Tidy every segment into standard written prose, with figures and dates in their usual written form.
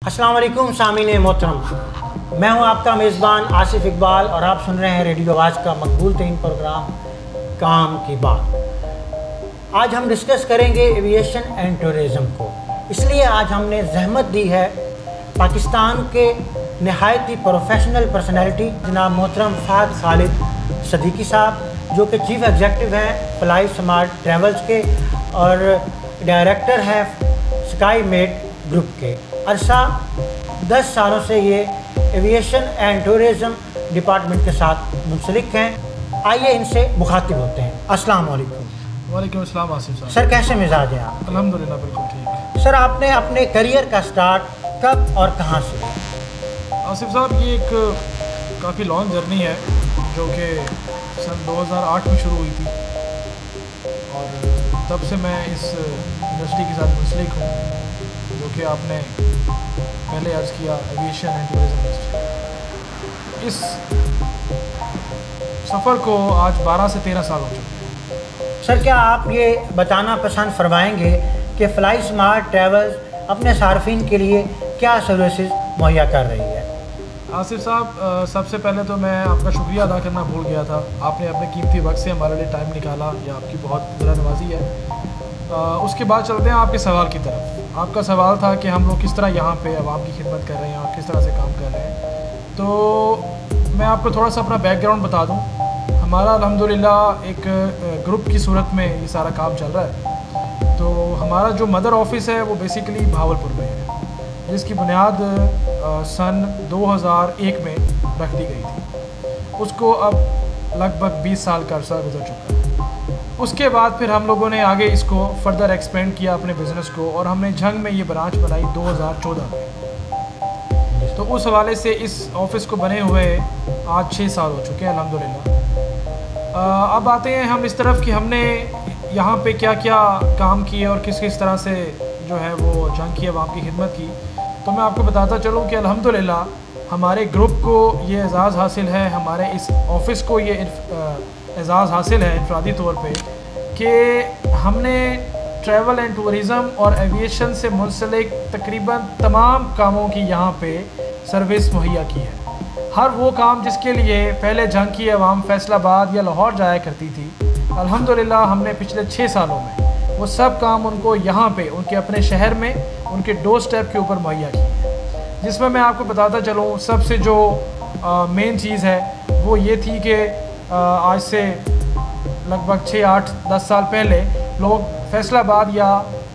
अस्सलाम वालेकुम सामीन मोहतरम, मैं हूं आपका मेज़बान आसिफ इकबाल और आप सुन रहे हैं रेडियो आवाज़ का मकबूल तरीन प्रोग्राम काम की बात। आज हम डिस्कस करेंगे एविएशन एंड टूरिज़म को। इसलिए आज हमने जहमत दी है पाकिस्तान के नहायत ही प्रोफेशनल पर्सनैलिटी जनाब मोहतरम फ़हद खालिद सदीकी साहब, जो कि चीफ़ एग्जेक्टिव हैं फ्लाई स्मार्ट ट्रैवल्स के और डायरेक्टर हैं स्काई मेट ग्रुप के। अरसा 10 सालों से ये एविएशन एंड टूरिज़म डिपार्टमेंट के साथ मुंसलिक हैं। आइए इनसे मुखातिब होते हैं। अस्सलाम वालेकुम। वालेकुम अस्सलाम आसिफ साहब। सर, कैसे मिजाज हैं आप? अल्हम्दुलिल्लाह बिल्कुल ठीक। सर, आपने अपने करियर का स्टार्ट कब और कहाँ से किया? आसिफ साहब, ये एक काफ़ी लॉन्ग जर्नी है जो कि सन 2008 में शुरू हुई थी और तब से मैं इस इंडस्ट्री के साथ मुंसलिक हूँ, जो कि आपने पहले अर्ज़ किया एविएशन एंड टूरिज़म इंडस्ट्री। इस सफ़र को आज 12 से 13 साल हो चुके हैं। सर, क्या आप ये बताना पसंद फरमाएंगे कि फ्लाई स्मार्ट ट्रैवल्स अपने सार्फिन के लिए क्या सर्विसेज मुहैया कर रही है? आसिफ साहब, सबसे पहले तो मैं आपका शुक्रिया अदा करना भूल गया था। आपने अपने कीमती वक्त से हमारे लिए टाइम निकाला, यह आपकी बहुत ज़रा नवाजी है। उसके बाद चलते हैं आपके सवाल की तरफ। आपका सवाल था कि हम लोग किस तरह यहाँ पे आवाम की खिदमत कर रहे हैं और किस तरह से काम कर रहे हैं। तो मैं आपको थोड़ा सा अपना बैकग्राउंड बता दूँ। हमारा अल्हम्दुलिल्लाह एक ग्रुप की सूरत में ये सारा काम चल रहा है। तो हमारा जो मदर ऑफिस है वो बेसिकली भावलपुर में है, जिसकी बुनियाद सन 2001 में रख दी गई थी। उसको अब लगभग 20 साल का अर्सा गुजर चुका है। उसके बाद फिर हम लोगों ने आगे इसको फर्दर एक्सपेंड किया अपने बिज़नेस को, और हमने झंग में ये ब्रांच बनाई 2014 में। तो उस हवाले से इस ऑफ़िस को बने हुए आज 6 साल हो चुके हैं अल्हम्दुलिल्लाह। अब आते हैं हम इस तरफ कि हमने यहाँ पे क्या क्या काम किए और किस किस तरह से जो है वो झंग की आवाम की खिदमत की। तो मैं आपको बताता चलूँ कि अल्हम्दुलिल्लाह हमारे ग्रुप को ये एज़ाज़ हासिल है, हमारे इस ऑफ़िस को ये एज़ाज़ हासिल है इनफरादी तौर पे कि हमने ट्रैवल एंड टूरिज़म और एविएशन से मुंसलिक तकरीबन तमाम कामों की यहाँ पे सर्विस मुहैया की है। हर वो काम जिसके लिए पहले झंग की आवाम फैसलाबाद या लाहौर जाया करती थी, अल्हम्दुलिल्लाह हमने पिछले 6 सालों में वो सब काम उनको यहाँ पे उनके अपने शहर में उनके डोर स्टेप के ऊपर मुहैया की है। जिसमें मैं आपको बताता चलूँ, सबसे जो मेन चीज़ है वो ये थी कि आज से लगभग 6, 8, 10 साल पहले लोग फैसलाबाद या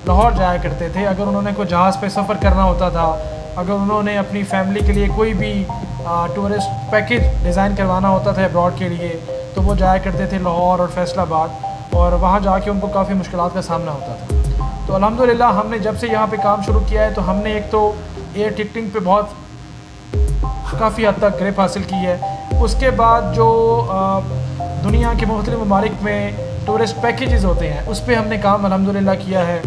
लाहौर जाया करते थे। अगर उन्होंने कोई जहाज़ पे सफ़र करना होता था, अगर उन्होंने अपनी फैमिली के लिए कोई भी टूरिस्ट पैकेज डिज़ाइन करवाना होता था अब्रॉड के लिए, तो वो जाया करते थे लाहौर और फैसलाबाद, और वहाँ जाके उनको काफ़ी मुश्किलात का सामना होता था। तो अल्हम्दुलिल्लाह हमने जब से यहाँ पे काम शुरू किया है, तो हमने एक तो एयर टिकटिंग पे बहुत काफ़ी हद तक ग्रिप हासिल की है। उसके बाद जो दुनिया के मुख्तलिफ ममालिक में टूरिस्ट पैकेजेस होते हैं, उस पर हमने काम अल्हम्दुलिल्लाह किया है।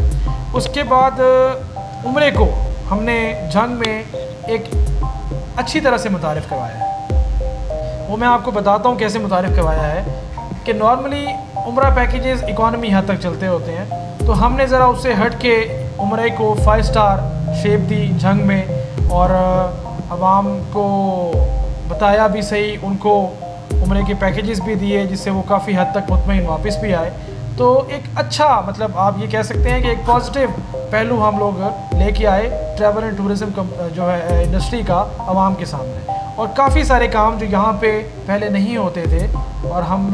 उसके बाद उम्रे को हमने झंग में एक अच्छी तरह से मुतारिफ़ करवाया है। वो मैं आपको बताता हूँ कैसे मुतारिफ़ करवाया है कि नॉर्मली उम्रा पैकेजेस इकॉनमी हद तक चलते होते हैं, तो हमने ज़रा उससे हट के उम्रे को 5 स्टार शेप दी झंग में, और आवाम को बताया भी सही, उनको उम्रे के पैकेजेस भी दिए जिससे वो काफ़ी हद तक मुतमईन वापस भी आए। तो एक अच्छा, मतलब आप ये कह सकते हैं कि एक पॉजिटिव पहलू हम लोग लेके आए ट्रैवल एंड टूरिज़म जो है इंडस्ट्री का आवाम के सामने। और काफ़ी सारे काम जो यहाँ पे पहले नहीं होते थे और हम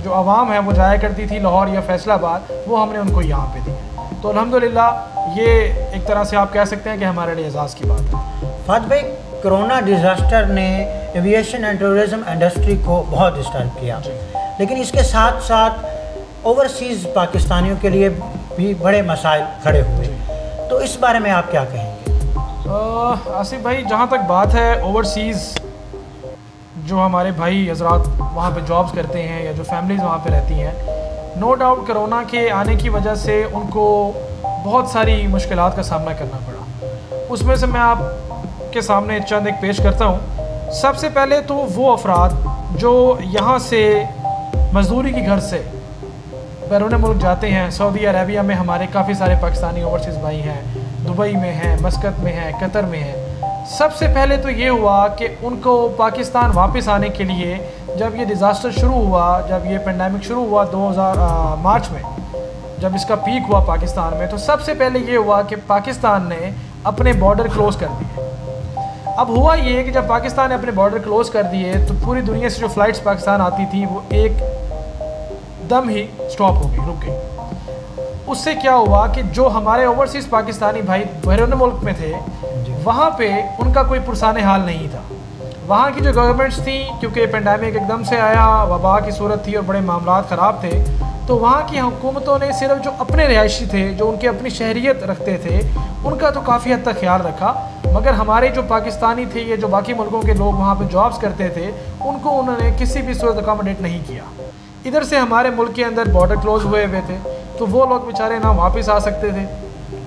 जो आवाम है वो जाया करती थी लाहौर या फैसलाबाद, वो हमने उनको यहाँ पे दिए। तो अल्हम्दुलिल्लाह ये एक तरह से आप कह सकते हैं कि हमारे लिए एजाज़ की बात है। फहद भाई, कोरोना डिज़ास्टर ने एविएशन एंड टूरिज़म इंडस्ट्री को बहुत डिस्टर्ब किया, लेकिन इसके साथ साथ ओवरसीज़ पाकिस्तानियों के लिए भी बड़े मसाइल खड़े हुए। तो इस बारे में आप क्या कहेंगे? आसिफ भाई, जहाँ तक बात है ओवरसीज़ जो हमारे भाई हजरात वहाँ पे जॉब्स करते हैं या जो फैमिलीज़ वहाँ पे रहती हैं, नो डाउट कोरोना के आने की वजह से उनको बहुत सारी मुश्किलात का सामना करना पड़ा। उसमें से मैं आपके सामने चंद एक पेश करता हूँ। सबसे पहले तो वो अफराद जो यहाँ से मजदूरी की घर से बैरून मुल्क जाते हैं। सऊदी अरेबिया में हमारे काफ़ी सारे पाकिस्तानी ओवरसीज़ भाई हैं दुबई में हैं, मस्कत में हैं, कतर में हैं। सबसे पहले तो ये हुआ कि उनको पाकिस्तान वापस आने के लिए जब ये डिज़ास्टर शुरू हुआ, जब ये पेंडेमिक शुरू हुआ 2000 मार्च में, जब इसका पीक हुआ पाकिस्तान में, तो सबसे पहले ये हुआ कि पाकिस्तान ने अपने बॉर्डर क्लोज़ कर दिए। अब हुआ ये कि जब पाकिस्तान ने अपने बॉर्डर क्लोज़ कर दिए तो पूरी दुनिया से जो फ़्लाइट्स पाकिस्तान आती थी वो एक दम ही स्टॉप हो गई, रुक गई। उससे क्या हुआ कि जो हमारे ओवरसीज़ पाकिस्तानी भाई बैरून मुल्क में थे, वहाँ पे उनका कोई पुरसाने हाल नहीं था। वहाँ की जो गवर्नमेंट्स थी, क्योंकि पेंडेमिक एकदम से आया, वबा की सूरत थी और बड़े मामलात ख़राब थे, तो वहाँ की हुकूमतों ने सिर्फ जो अपने रिहायशी थे, जो उनकी अपनी शहरियत रखते थे, उनका तो काफ़ी हद तक ख्याल रखा। मगर हमारे जो पाकिस्तानी थे, ये जो बाकी मुल्कों के लोग वहाँ पे जॉब्स करते थे, उनको उन्होंने किसी भी सूरत अकोमोडेट नहीं किया। इधर से हमारे मुल्क के अंदर बॉर्डर क्लोज हुए हुए थे, तो वो लोग बेचारे ना वापस आ सकते थे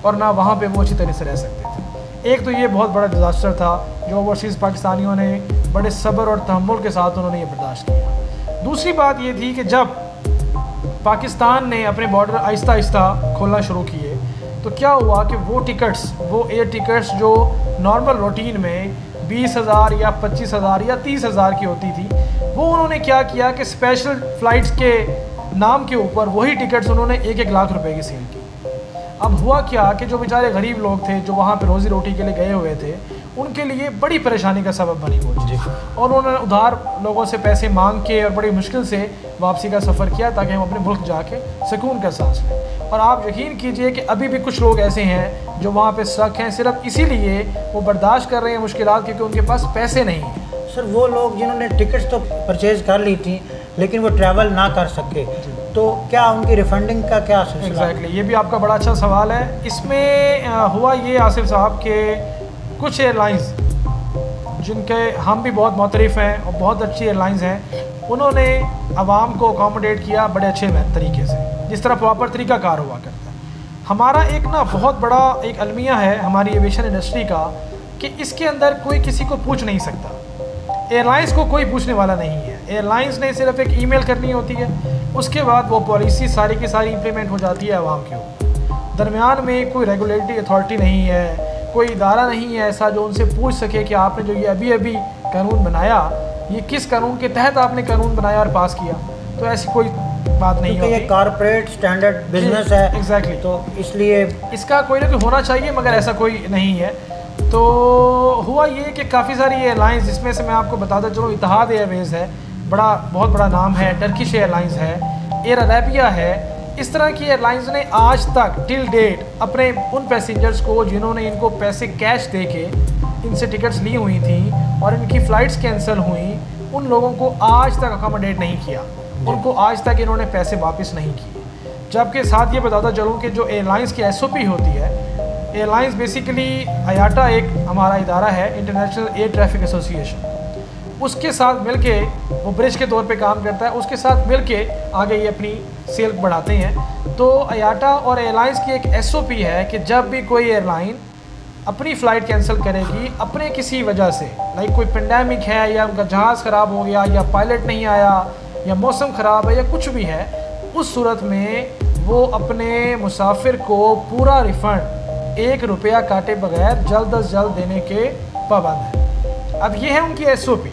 और ना वहाँ पे वो अच्छी तरह से रह सकते थे। एक तो ये बहुत बड़ा डिज़ास्टर था जो ओवरसीज़ पाकिस्तानियों ने बड़े सब्र और तहम्मुल के साथ उन्होंने ये बर्दाश्त किया। दूसरी बात ये थी कि जब पाकिस्तान ने अपने बॉर्डर आहिस्ता आहिस्ता खोलना शुरू किए, तो क्या हुआ कि वो टिकट्स, वो एयर टिकट्स जो नॉर्मल रूटीन में 20,000 या 25,000 या 30,000 की होती थी, वो उन्होंने क्या किया कि स्पेशल फ़्लाइट्स के नाम के ऊपर वही टिकट्स उन्होंने 1-1 लाख रुपए की सेल की। अब हुआ क्या कि जो बेचारे गरीब लोग थे, जो वहाँ पे रोज़ी रोटी के लिए गए हुए थे, उनके लिए बड़ी परेशानी का सबब बनी वो चीज़, और उन्होंने उधार लोगों से पैसे मांग के और बड़ी मुश्किल से वापसी का सफ़र किया ताकि हम अपने मुल्क जाके सुकून का सांस लें। और आप यकीन कीजिए कि अभी भी कुछ लोग ऐसे हैं जो वहाँ पे स्टक हैं, सिर्फ इसीलिए वो बर्दाश्त कर रहे हैं मुश्किलात, क्योंकि उनके पास पैसे नहीं हैं। सर, वो लोग जिन्होंने टिकट्स तो परचेज़ कर ली थी लेकिन वो ट्रैवल ना कर सके, तो क्या उनकी रिफंडिंग का क्या सिलसिला? एग्जैक्टली, ये भी आपका बड़ा अच्छा सवाल है। इसमें हुआ ये आसिफ साहब के कुछ एयरलाइंस जिनके हम भी बहुत मुतरिफ़ हैं और बहुत अच्छी एयरलाइंस हैं, उन्होंने आवाम को अकोमोडेट किया बड़े अच्छे तरीके से, जिस तरह प्रॉपर तरीक़ाकार हुआ करता है। हमारा एक ना बहुत बड़ा एक अलमिया है हमारी एविएशन इंडस्ट्री का कि इसके अंदर कोई किसी को पूछ नहीं सकता। एयरलाइंस को कोई पूछने वाला नहीं है। एयरलाइंस ने सिर्फ एक ईमेल करनी होती है, उसके बाद वो पॉलिसी सारी की सारी इम्प्लीमेंट हो जाती है आवाम के ऊपर। दरमियान में कोई रेगुलेटरी अथॉरिटी नहीं है, कोई इदारा नहीं है ऐसा जो उनसे पूछ सके कि आपने जो ये अभी अभी कानून बनाया, ये किस कानून के तहत आपने कानून बनाया और पास किया। तो ऐसी कोई बात नहीं होती। ये कॉर्पोरेट स्टैंडर्ड बिजनेस है। एग्जैक्टली, तो इसलिए इसका कोई ना कोई होना चाहिए, मगर ऐसा कोई नहीं है। तो हुआ ये कि काफ़ी सारी एयरलाइंस, जिसमें से मैं आपको बताता चलूँ, इतिहाद एयरवेज़ है, बहुत बड़ा नाम है, टर्किश एयरलाइंस है, एयर अरेबिया है। इस तरह की एयरलाइंस ने आज तक टिल डेट अपने उन पैसेंजर्स को जिन्होंने इनको पैसे कैश दे के इनसे टिकट्स ली हुई थी और इनकी फ़्लाइट्स कैंसिल हुई, उन लोगों को आज तक अकोमोडेट नहीं किया, उनको आज तक इन्होंने पैसे वापस नहीं किए। जबकि साथ ये बताता चलूँ कि जो एयरलाइंस की SOP होती है, एयरलाइंस बेसिकली IATA एक हमारा इदारा है, इंटरनेशनल एयर ट्रैफिक एसोसिएशन, उसके साथ मिलके वो ब्रिज के तौर पे काम करता है, उसके साथ मिलके आगे ये अपनी सेल बढ़ाते हैं। तो IATA और एयरलाइंस की एक SOP है कि जब भी कोई एयरलाइन अपनी फ़्लाइट कैंसिल करेगी अपने किसी वजह से, लाइक कोई पेंडेमिक है या उनका जहाज़ ख़राब हो गया या पायलट नहीं आया या मौसम ख़राब है या कुछ भी है, उस सूरत में वो अपने मुसाफिर को पूरा रिफ़ंड 1 रुपया काटे बगैर जल्द अज जल्द देने के पाबंद है। अब ये है उनकी SOP,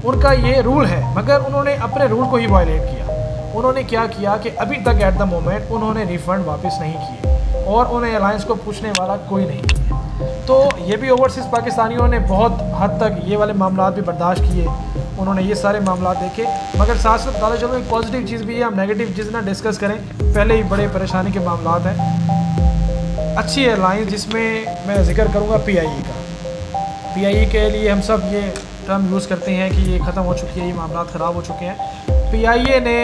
उनका ये रूल है, मगर उन्होंने अपने रूल को ही वायलेट किया। उन्होंने क्या किया कि अभी तक एट द मोमेंट उन्होंने रिफ़ंड वापस नहीं किए और उन्हें एयरलाइंस को पूछने वाला कोई नहीं है। तो ये भी ओवरसीज़ पाकिस्तानियों ने बहुत हद तक ये वाले मामला भी बर्दाश्त किए, उन्होंने ये सारे मामला देखे। मगर साथ साथ बताना चलो एक पॉजिटिव चीज़ भी है, हम नेगेटिव चीज़ ना डिस्कस करें, पहले ही बड़े परेशानी के मामला हैं। अच्छी एयरलाइंस जिसमें मैं जिक्र करूँगा PIE का। PIE के लिए हम सब ये टर्म यूज़ करते हैं कि ये ख़त्म हो चुकी है, ये मामला ख़राब हो चुके हैं। PIE ने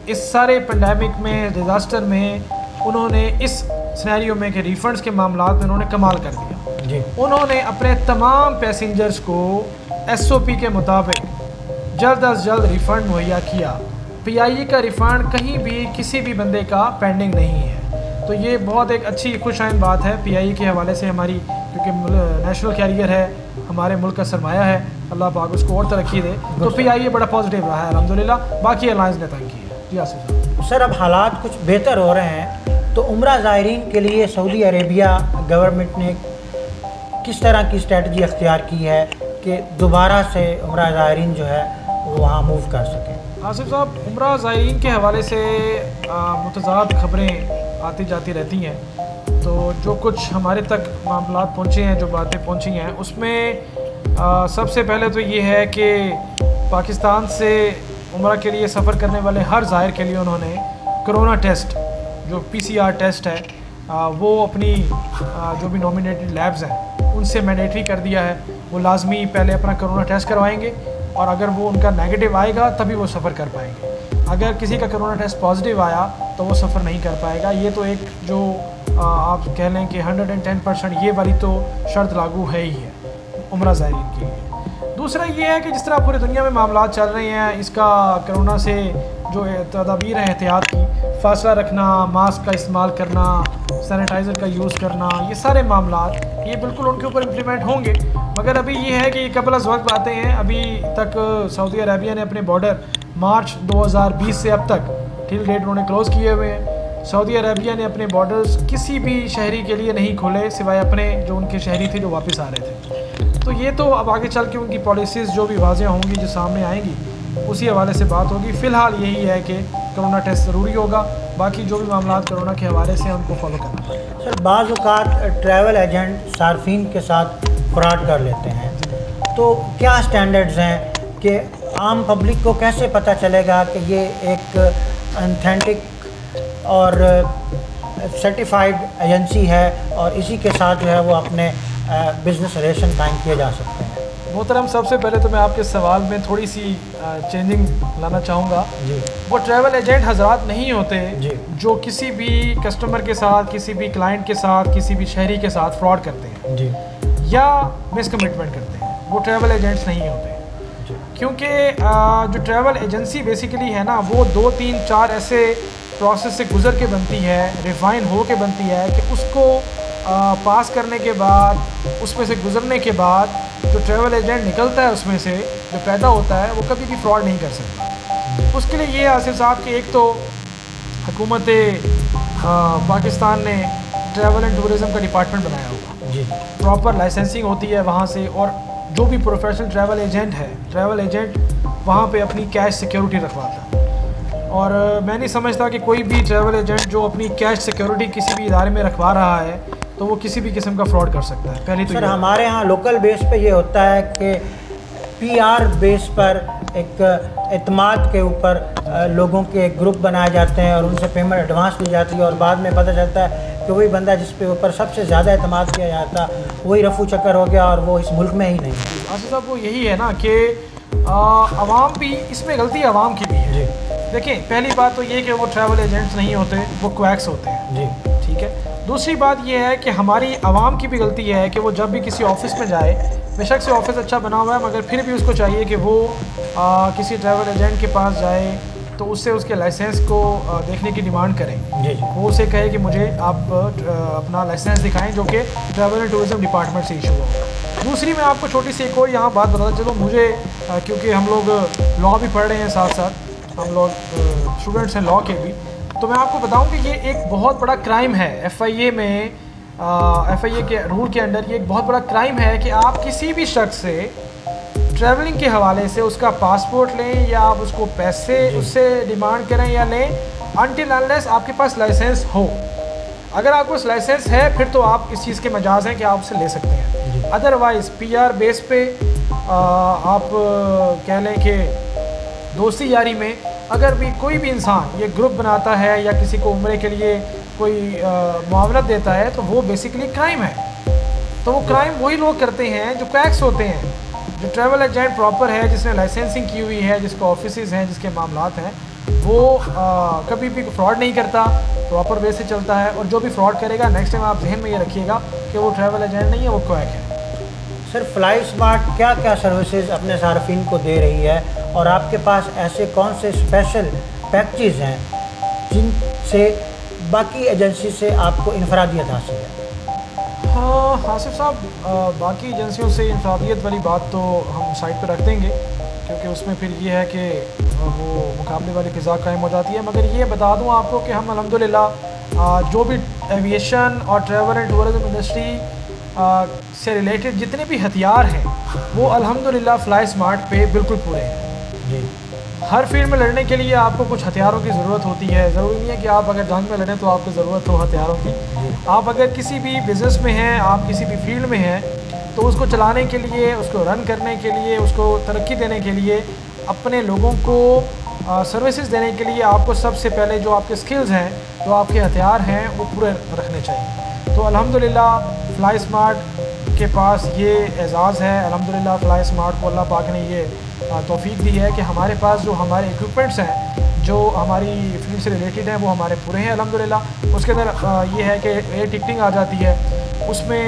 इस सारे पेंडेमिक में, डिज़ास्टर में, उन्होंने इस सिनेरियो में कि रिफ़ंड्स के मामला में उन्होंने कमाल कर दिया जी। उन्होंने अपने तमाम पैसेंजर्स को SOP के मुताबिक जल्द अज जल्द रिफ़ंड मुहैया किया। PIE का रिफ़ंड कहीं भी किसी भी बंदे का पेंडिंग नहीं है। तो ये बहुत एक अच्छी खुशाइन बात है PIE के हवाले से हमारी, क्योंकि नेशनल कैरियर है, हमारे मुल्क का सरमाया है, अल्लाह पाक उसको और तरक्की दे। तो PIE बड़ा पॉजिटिव रहा है अल्हम्दुलिल्लाह। बाकी एयरलाइंस ने तंग की है। जी आसिफ साहब। सर, अब हालात कुछ बेहतर हो रहे हैं, तो तो उम्रा ज़ायरीन के लिए सऊदी अरेबिया गवर्नमेंट ने किस तरह की स्ट्रेटजी अख्तियार की है कि दोबारा से उम्रा ज़ायरीन जो है वो वहाँ मूव कर सकें? आसिफ साहब, उम्रा ज़ायरीन के हवाले से मुतज़ाद खबरें आती जाती रहती हैं। तो जो कुछ हमारे तक मामला पहुँचे हैं, जो बातें पहुँची हैं, उसमें सबसे पहले तो ये है कि पाकिस्तान से उम्रा के लिए सफ़र करने वाले हर ज़ायर के लिए उन्होंने कोरोना टेस्ट, जो PCR टेस्ट है, वो अपनी जो भी नॉमिनेटेड लैब्स हैं उनसे मैंडेटरी कर दिया है। वो लाजमी पहले अपना कोरोना टेस्ट करवाएंगे और अगर वो उनका नेगेटिव आएगा तभी वो सफ़र कर पाएंगे। अगर किसी का कोरोना टेस्ट पॉजिटिव आया तो वो सफ़र नहीं कर पाएगा। ये तो एक जो आप कह लें कि 110% ये वाली तो शर्त लागू है ही है उम्रा ज़ायरीन के लिए। दूसरा ये है कि जिस तरह पूरी दुनिया में मामला चल रहे हैं, इसका कोरोना से जो तदाबीर है एहतियात की, फासला रखना, मास्क का इस्तेमाल करना, सैनिटाइज़र का यूज़ करना, ये सारे मामला ये बिल्कुल उनके ऊपर इम्प्लीमेंट होंगे। मगर अभी ये है कि कबल अज़ वक्त बातें हैं। अभी तक सऊदी अरेबिया ने अपने बॉर्डर मार्च 2020 से अब तक टिल डेट उन्होंने क्लोज़ किए हुए हैं। सऊदी अरेबिया ने अपने बॉर्डर्स किसी भी शहरी के लिए नहीं खोले सिवाय अपने जो उनके शहरी थे जो वापस आ रहे थे। तो ये तो अब आगे चल के उनकी पॉलिसीज़ जो भी वाज़ेह होंगी, जो सामने आएंगी, उसी हवाले से बात होगी। फ़िलहाल यही है कि कोरोना टेस्ट ज़रूरी होगा, बाकी जो भी मामला कोरोना के हवाले से उनको फॉलो करना पड़ेगा। सर, बाज़ औक़ात ट्रैवल एजेंट सार्फिन के साथ फ्रॉड कर लेते हैं, तो क्या स्टैंडर्ड्स हैं कि आम पब्लिक को कैसे पता चलेगा कि ये एक ऑथेंटिक और सर्टिफाइड एजेंसी है और इसी के साथ जो है वो अपने बिज़नेस रिलेशन कायम किए जा सकते हैं? मोहतरम, सबसे पहले तो मैं आपके सवाल में थोड़ी सी चेंजिंग लाना चाहूँगा। जी। वो ट्रैवल एजेंट हजरात नहीं होते जी, जो किसी भी कस्टमर के साथ, किसी भी क्लाइंट के साथ, किसी भी शहरी के साथ फ्रॉड करते हैं जी, या मिसकमिटमेंट करते हैं। वो ट्रैवल एजेंट्स नहीं होते, क्योंकि जो ट्रैवल एजेंसी बेसिकली है ना, वो 2, 3, 4 ऐसे प्रोसेस से गुज़र के बनती है, रिफाइन हो के बनती है कि उसको पास करने के बाद, उसमें से गुज़रने के बाद जो ट्रैवल एजेंट निकलता है, उसमें से जो पैदा होता है, वो कभी भी फ्रॉड नहीं कर सकता। उसके लिए ये आसिफ साहब कि एक तो हुकूमत पाकिस्तान ने ट्रैवल एंड टूरिज़म का डिपार्टमेंट बनाया हुआ जी, प्रॉपर लाइसेंसिंग होती है वहाँ से, और जो भी प्रोफेशनल ट्रैवल एजेंट है, ट्रैवल एजेंट वहाँ पे अपनी कैश सिक्योरिटी रखवाता है। और मैं नहीं समझता कि कोई भी ट्रैवल एजेंट जो अपनी कैश सिक्योरिटी किसी भी इदारे में रखवा रहा है तो वो किसी भी किस्म का फ्रॉड कर सकता है। पहले तो सर, हमारे यहाँ लोकल बेस पे ये होता है कि PR बेस पर एक एतमाद के ऊपर लोगों के ग्रुप बनाए जाते हैं और उनसे पेमेंट एडवांस ली जाती है और बाद में पता चलता है कि वही बंदा जिस पे ऊपर सबसे ज़्यादा एतमाद किया जाता वही रफू चक्कर हो गया और वो इस मुल्क में ही नहीं है। आसिफ साहब, वो यही है ना कि आवाम भी इसमें गलती आवाम की भी है जी। देखिए, पहली बात तो ये कि वो ट्रैवल एजेंट्स नहीं होते, वो क्वैक्स होते हैं जी, ठीक है। दूसरी बात ये है कि हमारी आवाम की भी गलती है कि वो जब भी किसी ऑफिस में जाए, बेशक से ऑफिस अच्छा बना हुआ है, मगर फिर भी उसको चाहिए कि वो किसी ट्रैवल एजेंट के पास जाए तो उससे उसके लाइसेंस को देखने की डिमांड करें जी। वो उसे कहे कि मुझे आप अपना लाइसेंस दिखाएं जो कि ट्रैवल एंड टूरिज़म डिपार्टमेंट से इशू हो। दूसरी मैं आपको छोटी सी एक और यहाँ बात बताता चलो, मुझे क्योंकि हम लोग लॉ भी पढ़ रहे हैं, साथ साथ हम लोग स्टूडेंट्स हैं लॉ के भी, तो मैं आपको बताऊं कि ये एक बहुत बड़ा क्राइम है। FIA में FIA के रूल के अंडर ये एक बहुत बड़ा क्राइम है कि आप किसी भी शख्स से ट्रैवलिंग के हवाले से उसका पासपोर्ट लें या आप उसको पैसे उससे डिमांड करें या लें, अनटिल अनलेस आपके पास लाइसेंस हो। अगर आपके पास लाइसेंस है फिर तो आप इस चीज़ के मजाज हैं कि आप उससे ले सकते हैं। अदरवाइज़ PR बेस पे आप कह लें कि दोस्ती यारी में अगर भी कोई भी इंसान ये ग्रुप बनाता है या किसी को उम्रे के लिए कोई मुआवनत देता है तो वो बेसिकली क्राइम है। तो वो क्राइम वही लोग करते हैं जो क्रैक्स होते हैं। जो ट्रैवल एजेंट प्रॉपर है, जिसने लाइसेंसिंग की हुई है, जिसके ऑफिसेज हैं, जिसके मामलात हैं, वो कभी भी फ्रॉड नहीं करता, प्रॉपर वे से चलता है। और जो भी फ्रॉड करेगा नेक्स्ट टाइम आप जहन में ये रखिएगा कि वो ट्रैवल एजेंट नहीं है, वो क्वैक है। सर, फ्लाई स्मार्ट क्या क्या सर्विसेज अपने सार्फिन को दे रही है और आपके पास ऐसे कौन से स्पेशल पैकेजेस हैं जिनसे बाकी एजेंसी से आपको इनफरादियत हासिल है? हाँ आसिफ साहब, बाकी एजेंसियों से इनफरादियत वाली बात तो हम साइड पर रख देंगे, क्योंकि उसमें फिर ये है कि वो मुकाबले वाली फ़िज़ा कायम हो जाती है। मगर ये बता दूँ आपको कि हम अल्हम्दुलिल्लाह जो भी एविएशन और ट्रैवल एंड टूरिज़म इंडस्ट्री से रिलेटेड जितने भी हथियार हैं वो अल्हम्दुलिल्लाह फ्लाई स्मार्ट पे बिल्कुल पूरे हैं जी। हर फील्ड में लड़ने के लिए आपको कुछ हथियारों की ज़रूरत होती है। ज़रूरी नहीं है कि आप अगर जंग में लड़ें तो आपको ज़रूरत हो हथियारों की। आप अगर किसी भी बिज़नेस में हैं, आप किसी भी फील्ड में हैं, तो उसको चलाने के लिए, उसको रन करने के लिए, उसको तरक्की देने के लिए, अपने लोगों को सर्विसेज देने के लिए आपको सबसे पहले जो आपके स्किल्स हैं, जो आपके हथियार हैं, वो पूरे रखने चाहिए। तो अल्हम्दुलिल्लाह फ्लाई स्मार्ट के पास ये एजाज़ है। अल्हम्दुलिल्लाह फ्लाई स्मार्ट को अल्लाह पाक ने ये तौफीक दी है कि हमारे पास जो हमारे इक्विपमेंट्स हैं, जो हमारी फील्ड से रिलेटेड हैं, वो हमारे पूरे हैं अल्हम्दुलिल्लाह। उसके अंदर ये है कि एयर टिकटिंग आ जाती है, उसमें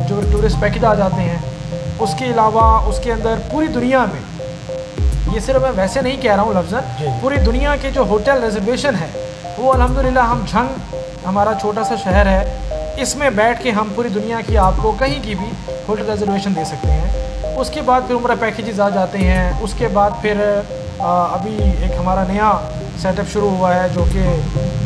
जो टूरिस्ट पैकेज आ जाते हैं। उसके अलावा उसके अंदर पूरी दुनिया में, ये सिर्फ मैं वैसे नहीं कह रहा हूँ लफ्ज़न, पूरी दुनिया के जो होटल रिजर्वेशन है वो अल्हम्दुलिल्लाह हम झंग, हमारा छोटा सा शहर है, इसमें बैठ के हम पूरी दुनिया की आपको कहीं की भी होटल रिजर्वेशन दे सकते हैं। उसके बाद फिर उम्रा पैकेजेस आ जाते हैं। उसके बाद फिर अभी एक हमारा नया सेटअप शुरू हुआ है जो कि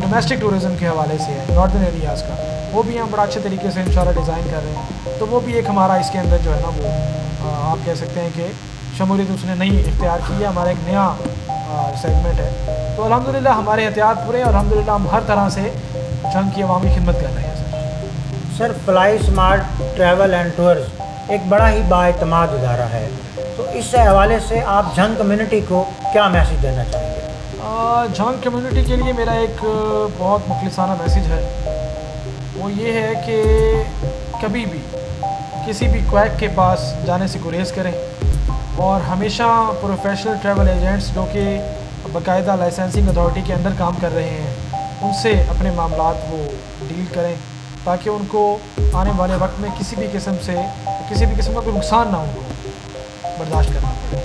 डोमेस्टिक टूरिज़म के हवाले से है, नॉर्दर्न एरियाज़ का। वो भी हम बड़ा अच्छे तरीके से इंशाल्लाह डिज़ाइन कर रहे हैं। तो वो भी एक हमारा इसके अंदर जो है ना वो आप कह सकते हैं कि शमूलियत उसने नहीं इख्तियार की है, हमारा एक नया सेगमेंट है। तो अल्हम्दुलिल्लाह हमारे एहतियात पूरे हैं और अल्हम्दुलिल्लाह हम हर तरह से जंग की अवामी खिदमत कर रहे हैं। Sir fly smart travel and tours एक बड़ा ही बाएतमाद इदारा है, तो इस हवाले से आप जंग कम्युनिटी को क्या मैसेज देना चाहेंगे? जंग कम्युनिटी के लिए मेरा एक बहुत मुखलिसाना मैसेज है। वो ये है कि कभी भी किसी भी क्वैक के पास जाने से गुरेज करें और हमेशा प्रोफेशनल ट्रैवल एजेंट्स जो कि बाकायदा लाइसेंसिंग अथॉरिटी के अंदर काम कर रहे हैं उनसे अपने मामलात वो डील करें, ताकि उनको आने वाले वक्त में किसी भी किस्म का कोई नुकसान ना हो, बर्दाश्त करना पड़े।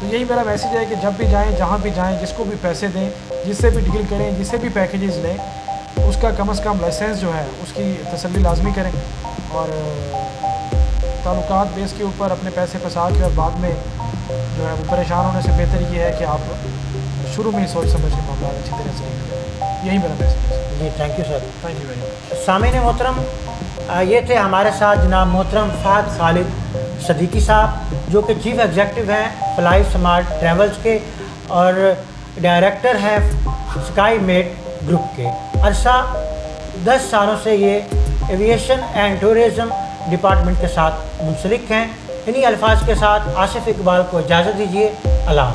तो यही मेरा मैसेज है कि जब भी जाएं, जहाँ भी जाएं, जिसको भी पैसे दें, जिससे भी डील करें, जिससे भी पैकेजेस लें, उसका कम से कम लाइसेंस जो है उसकी तसल्ली लाजमी करें और ताल्लुकात बेस के ऊपर अपने पैसे फंसा के और बाद में जो है वो परेशान होने से बेहतर ये है कि आप शुरू में ही सोच समझ के मामला अच्छी तरह से करें। यही मेरा मैसेज है। जी thank you sir. Thank you very much. सामीन मोहतरम, ये थे हमारे साथ जनाब मोहतरम फ़हद खालिद सदीकी साहब जो कि चीफ़ एग्जेक्टिव हैं फ्लाई स्मार्ट ट्रैवल्स के और डायरेक्टर हैं स्काई मेट ग्रुप के। अरसा 10 सालों से ये एविएशन एंड टूरिज़म डिपार्टमेंट के साथ मुंसलिक हैं। इन्हीं अल्फाज के साथ आसिफ इकबाल को इजाज़त दीजिए। अल्लाह।